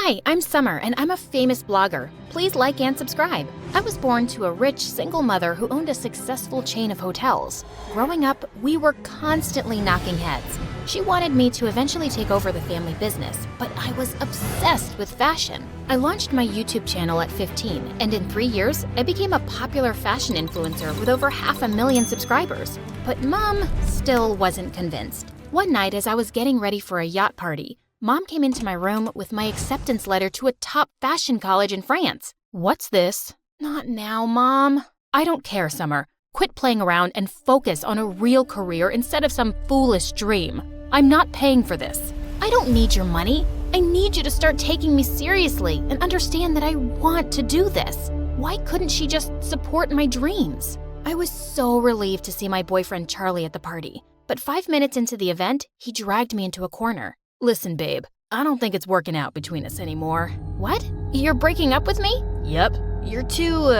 Hi, I'm Summer, and I'm a famous blogger. Please like and subscribe. I was born to a rich, single mother who owned a successful chain of hotels. Growing up, we were constantly knocking heads. She wanted me to eventually take over the family business, but I was obsessed with fashion. I launched my YouTube channel at 15, and in 3 years, I became a popular fashion influencer with over 500,000 subscribers. But Mom still wasn't convinced. One night, as I was getting ready for a yacht party, Mom came into my room with my acceptance letter to a top fashion college in France. What's this? Not now, Mom. I don't care, Summer. Quit playing around and focus on a real career instead of some foolish dream. I'm not paying for this. I don't need your money. I need you to start taking me seriously and understand that I want to do this. Why couldn't she just support my dreams? I was so relieved to see my boyfriend Charlie at the party. But 5 minutes into the event, he dragged me into a corner. Listen, babe, I don't think it's working out between us anymore. What? You're breaking up with me? Yep. You're too,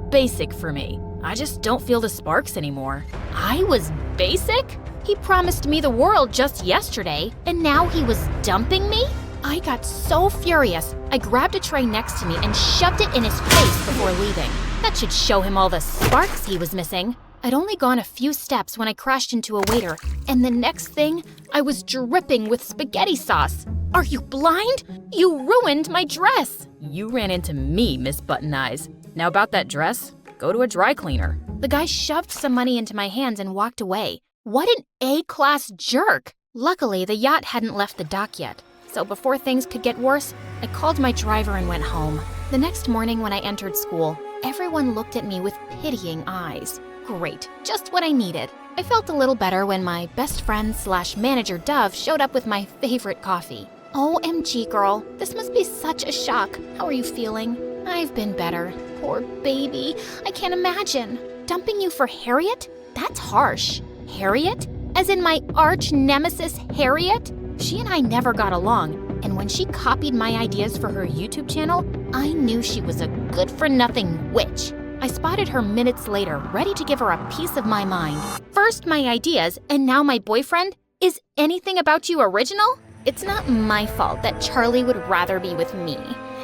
basic for me. I just don't feel the sparks anymore. I was basic? He promised me the world just yesterday, and now he was dumping me? I got so furious, I grabbed a tray next to me and shoved it in his face before leaving. That should show him all the sparks he was missing. I'd only gone a few steps when I crashed into a waiter, and the next thing, I was dripping with spaghetti sauce. Are you blind? You ruined my dress! You ran into me, Miss Button Eyes. Now about that dress, go to a dry cleaner. The guy shoved some money into my hands and walked away. What an A-class jerk! Luckily, the yacht hadn't left the dock yet, so before things could get worse, I called my driver and went home. The next morning when I entered school, everyone looked at me with pitying eyes. Great, just what I needed. I felt a little better when my best friend / manager Dove showed up with my favorite coffee. OMG, girl, this must be such a shock. How are you feeling? I've been better. Poor baby, I can't imagine. Dumping you for Harriet? That's harsh. Harriet? As in my arch nemesis, Harriet? She and I never got along, and when she copied my ideas for her YouTube channel, I knew she was a good-for-nothing witch. I spotted her minutes later, ready to give her a piece of my mind. First my ideas, and now my boyfriend? Is anything about you original? It's not my fault that Charlie would rather be with me.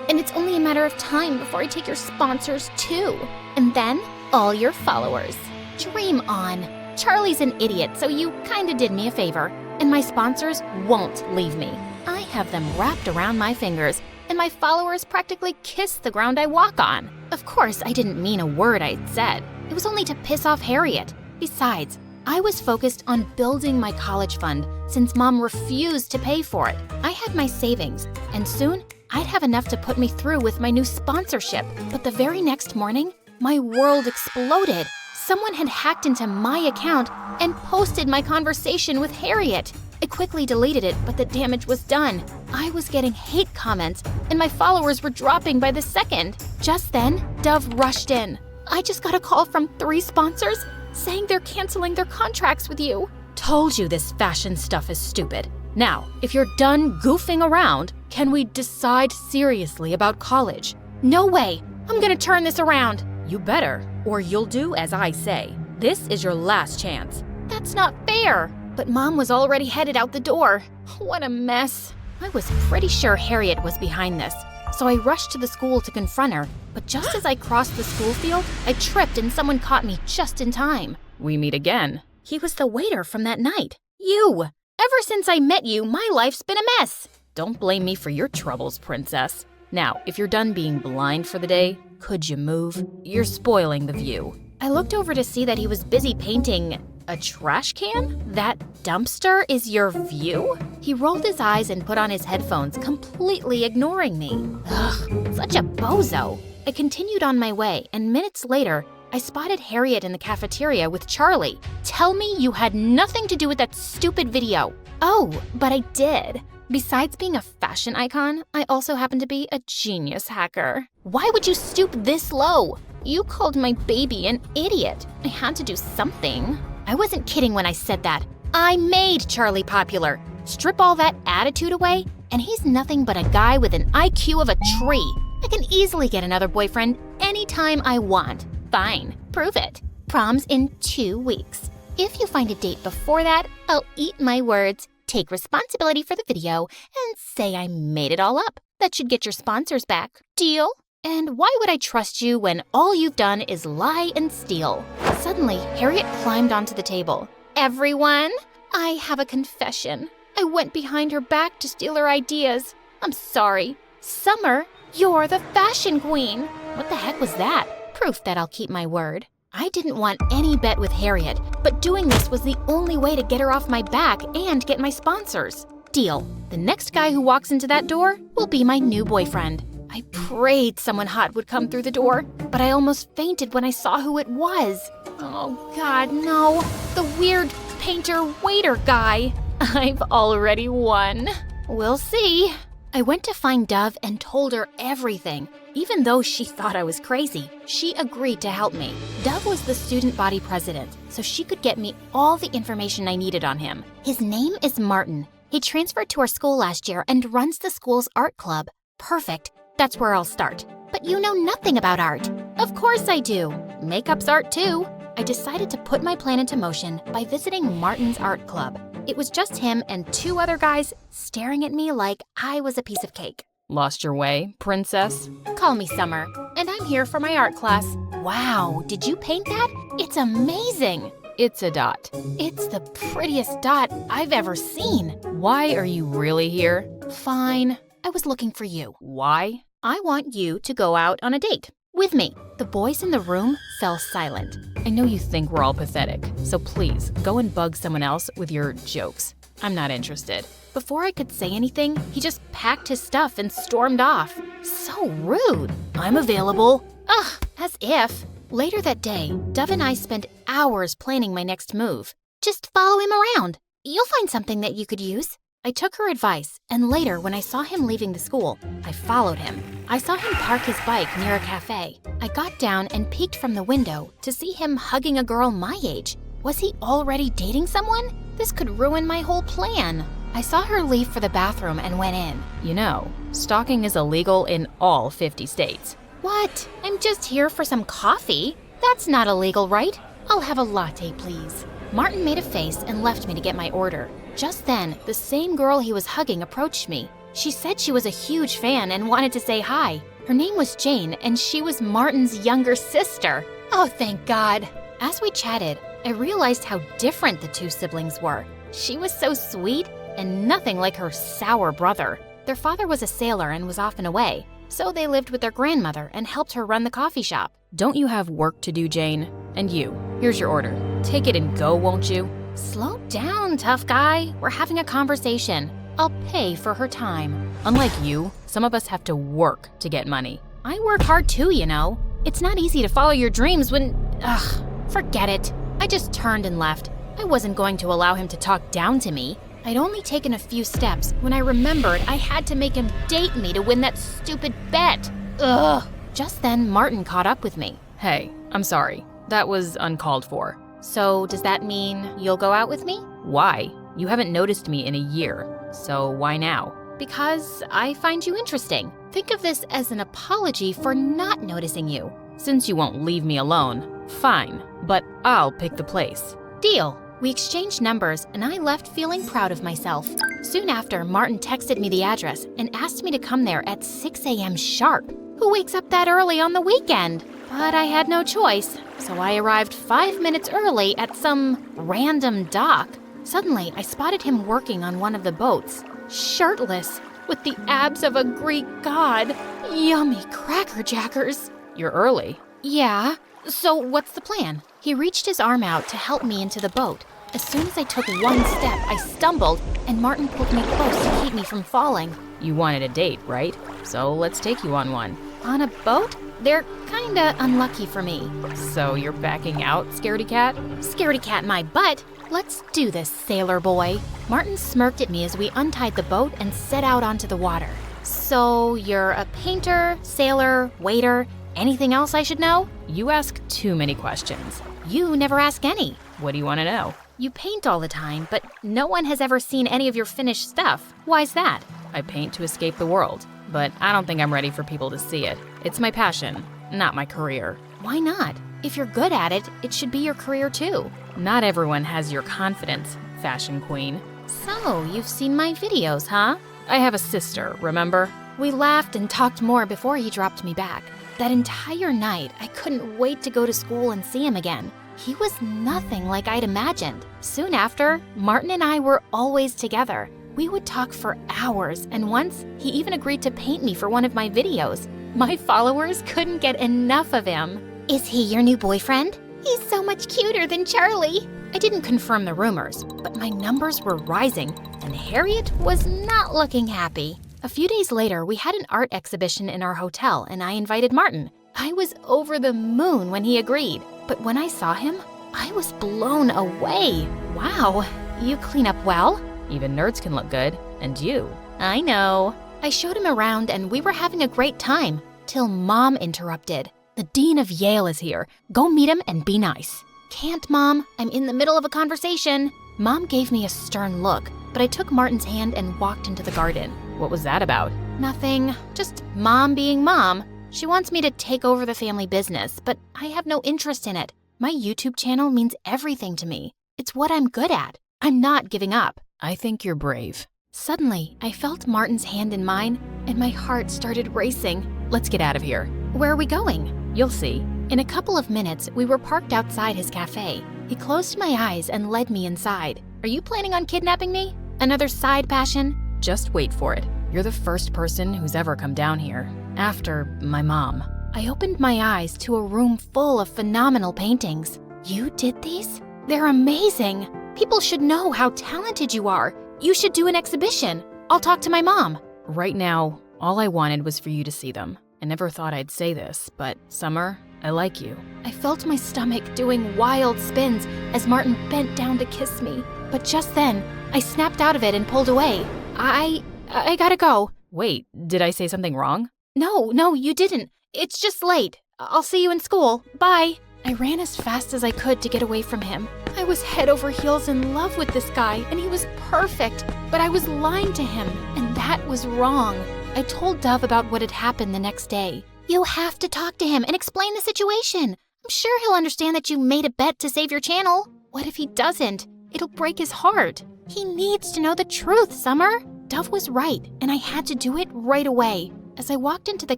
And it's only a matter of time before I take your sponsors too. And then, all your followers. Dream on. Charlie's an idiot, so you kinda did me a favor. And my sponsors won't leave me. I have them wrapped around my fingers, and my followers practically kiss the ground I walk on. Of course, I didn't mean a word I'd said. It was only to piss off Harriet. Besides, I was focused on building my college fund since Mom refused to pay for it. I had my savings, and soon I'd have enough to put me through with my new sponsorship. But the very next morning, my world exploded. Someone had hacked into my account and posted my conversation with Harriet. I quickly deleted it, but the damage was done. I was getting hate comments, and my followers were dropping by the second. Just then, Dove rushed in. I just got a call from 3 sponsors saying they're canceling their contracts with you. Told you this fashion stuff is stupid. Now, if you're done goofing around, can we decide seriously about college? No way! I'm gonna turn this around. You better, or you'll do as I say. This is your last chance. That's not fair. But Mom was already headed out the door. What a mess. I was pretty sure Harriet was behind this, so I rushed to the school to confront her. But just as I crossed the school field, I tripped and someone caught me just in time. We meet again. He was the waiter from that night. You! Ever since I met you, my life's been a mess. Don't blame me for your troubles, princess. Now, if you're done being blind for the day, could you move? You're spoiling the view. I looked over to see that he was busy painting a trash can? That dumpster is your view? He rolled his eyes and put on his headphones, completely ignoring me. Ugh, such a bozo. I continued on my way, and minutes later, I spotted Harriet in the cafeteria with Charlie. Tell me you had nothing to do with that stupid video. Oh, but I did. Besides being a fashion icon, I also happen to be a genius hacker. Why would you stoop this low? You called my baby an idiot. I had to do something. I wasn't kidding when I said that. I made Charlie popular. Strip all that attitude away, and he's nothing but a guy with an IQ of a tree. I can easily get another boyfriend anytime I want. Fine, prove it. Prom's in 2 weeks. If you find a date before that, I'll eat my words, take responsibility for the video, and say I made it all up. That should get your sponsors back. Deal? And why would I trust you when all you've done is lie and steal? Suddenly, Harriet climbed onto the table. Everyone, I have a confession. I went behind her back to steal her ideas. I'm sorry. Summer, you're the fashion queen. What the heck was that? Proof that I'll keep my word. I didn't want any bet with Harriet, but doing this was the only way to get her off my back and get my sponsors. Deal. The next guy who walks into that door will be my new boyfriend. I prayed someone hot would come through the door, but I almost fainted when I saw who it was. Oh God, no. The weird painter-waiter guy. I've already won. We'll see. I went to find Dove and told her everything. Even though she thought I was crazy, she agreed to help me. Dove was the student body president, so she could get me all the information I needed on him. His name is Martin. He transferred to our school last year and runs the school's art club. Perfect. That's where I'll start. But you know nothing about art. Of course I do. Makeup's art too. I decided to put my plan into motion by visiting Martin's art club. It was just him and 2 other guys staring at me like I was a piece of cake. Lost your way, princess? Call me Summer, and I'm here for my art class. Wow, did you paint that? It's amazing. It's a dot. It's the prettiest dot I've ever seen. Why are you really here? Fine, I was looking for you. Why? I want you to go out on a date with me. The boys in the room fell silent. I know you think we're all pathetic, so please go and bug someone else with your jokes. I'm not interested. Before I could say anything, he just packed his stuff and stormed off. So rude. I'm available. Ugh, as if. Later that day, Dove and I spent hours planning my next move. Just follow him around. You'll find something that you could use. I took her advice, and later when I saw him leaving the school, I followed him. I saw him park his bike near a cafe. I got down and peeked from the window to see him hugging a girl my age. Was he already dating someone? This could ruin my whole plan. I saw her leave for the bathroom and went in. You know, stalking is illegal in all 50 states. What? I'm just here for some coffee. That's not illegal, right? I'll have a latte, please. Martin made a face and left me to get my order. Just then, the same girl he was hugging approached me. She said she was a huge fan and wanted to say hi. Her name was Jane, and she was Martin's younger sister. Oh, thank God. As we chatted, I realized how different the 2 siblings were. She was so sweet and nothing like her sour brother. Their father was a sailor and was often away, so they lived with their grandmother and helped her run the coffee shop. Don't you have work to do, Jane? And you, here's your order. Take it and go, won't you? Slow down, tough guy. We're having a conversation. I'll pay for her time. Unlike you, some of us have to work to get money. I work hard too, you know. It's not easy to follow your dreams when… Ugh, forget it. I just turned and left. I wasn't going to allow him to talk down to me. I'd only taken a few steps when I remembered I had to make him date me to win that stupid bet. Ugh. Just then, Martin caught up with me. Hey, I'm sorry. That was uncalled for. So does that mean you'll go out with me? Why? You haven't noticed me in a year, so why now? Because I find you interesting. Think of this as an apology for not noticing you. Since you won't leave me alone, fine, but I'll pick the place. Deal. We exchanged numbers, and I left feeling proud of myself. Soon after, Martin texted me the address and asked me to come there at 6 a.m. sharp. Who wakes up that early on the weekend? But I had no choice, so I arrived 5 minutes early at some random dock. Suddenly, I spotted him working on one of the boats, shirtless, with the abs of a Greek god. Yummy crackerjackers. You're early. Yeah. So what's the plan? He reached his arm out to help me into the boat. As soon as I took one step, I stumbled, and Martin pulled me close to keep me from falling. You wanted a date, right? So let's take you on one. On a boat? They're kinda unlucky for me. So you're backing out, scaredy cat? Scaredy cat my butt. Let's do this, sailor boy. Martin smirked at me as we untied the boat and set out onto the water. So you're a painter, sailor, waiter, anything else I should know? You ask too many questions. You never ask any. What do you want to know? You paint all the time, but no one has ever seen any of your finished stuff. Why's that? I paint to escape the world, but I don't think I'm ready for people to see it. It's my passion, not my career. Why not? If you're good at it, it should be your career too. Not everyone has your confidence, fashion queen. So, you've seen my videos, huh? I have a sister, remember? We laughed and talked more before he dropped me back. That entire night, I couldn't wait to go to school and see him again. He was nothing like I'd imagined. Soon after, Martin and I were always together. We would talk for hours, and once, he even agreed to paint me for one of my videos. My followers couldn't get enough of him. Is he your new boyfriend? He's so much cuter than Charlie. I didn't confirm the rumors, but my numbers were rising, and Harriet was not looking happy. A few days later, we had an art exhibition in our hotel, and I invited Martin. I was over the moon when he agreed, but when I saw him, I was blown away. Wow, you clean up well? Even nerds can look good. And you? I know. I showed him around and we were having a great time, till Mom interrupted. The Dean of Yale is here. Go meet him and be nice. Can't, Mom. I'm in the middle of a conversation. Mom gave me a stern look, but I took Martin's hand and walked into the garden. What was that about? Nothing. Just Mom being Mom. She wants me to take over the family business, but I have no interest in it. My YouTube channel means everything to me. It's what I'm good at. I'm not giving up. I think you're brave. Suddenly, I felt Martin's hand in mine, and my heart started racing. Let's get out of here. Where are we going? You'll see. In a couple of minutes, we were parked outside his cafe. He closed my eyes and led me inside. Are you planning on kidnapping me? Another side passion? Just wait for it. You're the first person who's ever come down here. After my mom. I opened my eyes to a room full of phenomenal paintings. You did these? They're amazing. People should know how talented you are. You should do an exhibition. I'll talk to my mom. Right now, all I wanted was for you to see them. I never thought I'd say this, but Summer, I like you. I felt my stomach doing wild spins as Martin bent down to kiss me. But just then, I snapped out of it and pulled away. I gotta go. Wait, did I say something wrong? No, you didn't. It's just late. I'll see you in school. Bye. I ran as fast as I could to get away from him. I was head over heels in love with this guy, and he was perfect. But I was lying to him, and that was wrong. I told Dove about what had happened the next day. You have to talk to him and explain the situation. I'm sure he'll understand that you made a bet to save your channel. What if he doesn't? It'll break his heart. He needs to know the truth, Summer. Dove was right, and I had to do it right away. As I walked into the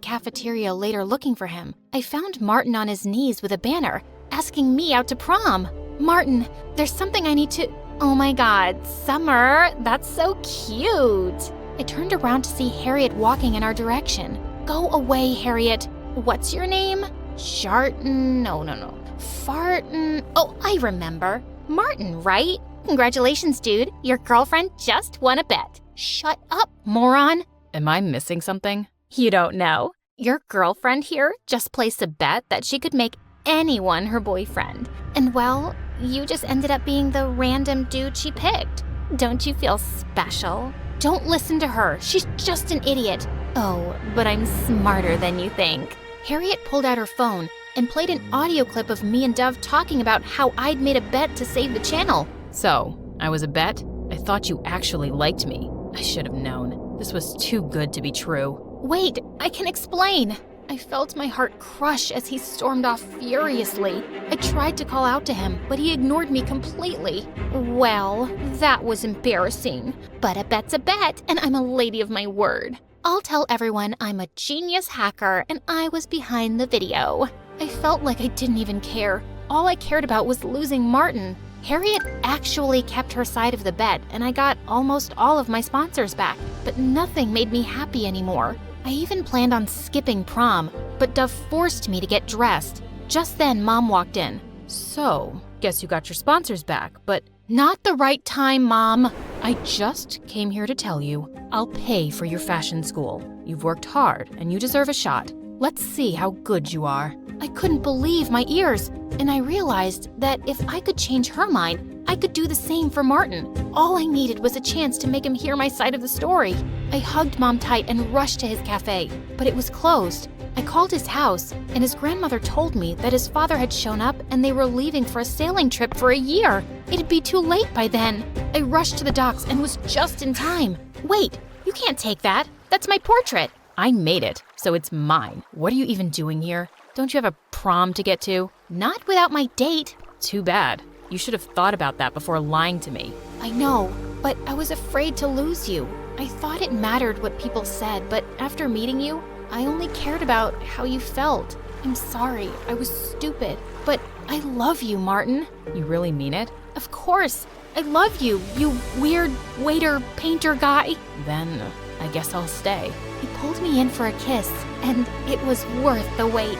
cafeteria later looking for him, I found Martin on his knees with a banner, asking me out to prom. Martin, there's something I need to... Oh my God, Summer, that's so cute. I turned around to see Harriet walking in our direction. Go away, Harriet. What's your name? Sharton? No. Farton? Oh, I remember. Martin, right? Congratulations, dude. Your girlfriend just won a bet. Shut up, moron. Am I missing something? You don't know. Your girlfriend here just placed a bet that she could make anyone her boyfriend. And well, you just ended up being the random dude she picked. Don't you feel special? Don't listen to her. She's just an idiot. Oh, but I'm smarter than you think. Harriet pulled out her phone and played an audio clip of me and Dove talking about how I'd made a bet to save the channel. So, I was a bet? I thought you actually liked me. I should have known. This was too good to be true. Wait, I can explain. I felt my heart crush as he stormed off furiously. I tried to call out to him, but he ignored me completely. Well, that was embarrassing. But a bet's a bet, and I'm a lady of my word. I'll tell everyone I'm a genius hacker and I was behind the video. I felt like I didn't even care. All I cared about was losing Martin. Harriet actually kept her side of the bet, and I got almost all of my sponsors back, but nothing made me happy anymore. I even planned on skipping prom, but Dove forced me to get dressed. Just then, Mom walked in. So, guess you got your sponsors back, but not the right time, Mom. I just came here to tell you, I'll pay for your fashion school. You've worked hard, and you deserve a shot. Let's see how good you are. I couldn't believe my ears, and I realized that if I could change her mind, I could do the same for Martin. All I needed was a chance to make him hear my side of the story. I hugged Mom tight and rushed to his cafe, but it was closed. I called his house, and his grandmother told me that his father had shown up and they were leaving for a sailing trip for a year. It'd be too late by then. I rushed to the docks and was just in time. Wait, you can't take that. That's my portrait. I made it, so it's mine. What are you even doing here? Don't you have a prom to get to? Not without my date. Too bad. You should have thought about that before lying to me. I know, but I was afraid to lose you. I thought it mattered what people said, but after meeting you, I only cared about how you felt. I'm sorry, I was stupid, but I love you, Martin. You really mean it? Of course, I love you, you weird waiter painter guy. Then I guess I'll stay. He pulled me in for a kiss, and it was worth the wait.